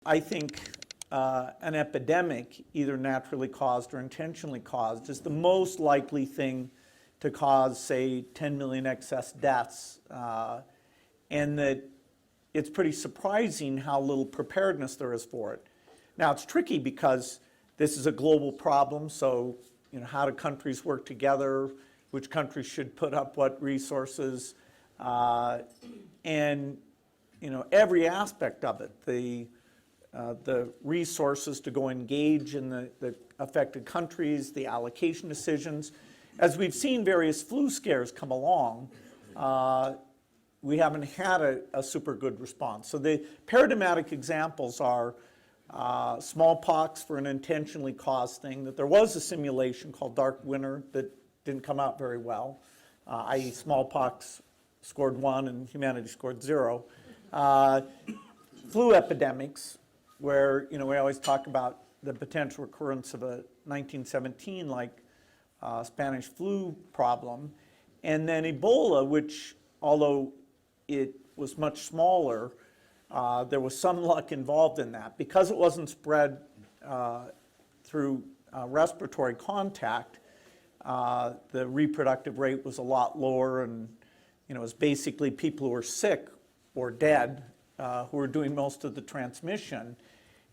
I think an epidemic, either naturally caused or intentionally caused, is the most likely thing to cause, say, 10 million excess deaths, and that it's pretty surprising how little preparedness there is for it. Now, it's tricky because this is a global problem, so how do countries work together, which countries should put up what resources, and every aspect of it, the resources to go engage in the affected countries, the allocation decisions. As we've seen various flu scares come along, we haven't had a super good response. So the paradigmatic examples are smallpox for an intentionally caused thing, that there was a simulation called Dark Winter that didn't come out very well, i.e. smallpox scored 1 and humanity scored 0. Flu epidemics, where we always talk about the potential recurrence of a 1917 like Spanish flu problem, and then Ebola, which although it was much smaller, there was some luck involved in that. Because it wasn't spread through respiratory contact, the reproductive rate was a lot lower, and it was basically people who were sick or dead who were doing most of the transmission.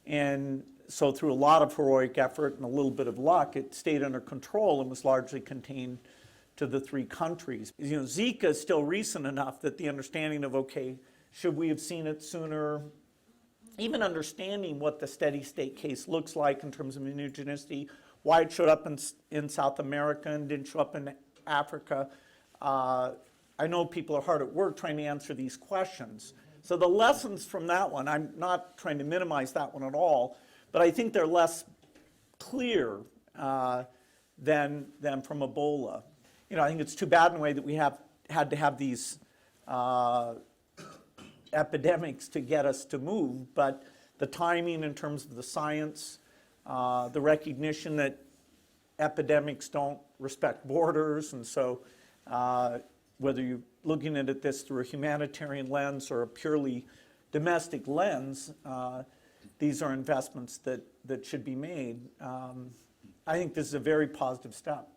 And so through a lot of heroic effort and a little bit of luck, it stayed under control and was largely contained to the 3 countries. Zika is still recent enough that the understanding of, okay, should we have seen it sooner? Even understanding what the steady state case looks like in terms of immunogenicity, why it showed up in South America and didn't show up in Africa. I know people are hard at work trying to answer these questions. So the lessons from that one, I'm not trying to minimize that one at all, but I think they're less clear than from Ebola. I think it's too bad in a way that we had to have these epidemics to get us to move, but the timing in terms of the science, the recognition that epidemics don't respect borders, and so whether you're looking at this through a humanitarian lens or a purely domestic lens, these are investments that should be made. I think this is a very positive step.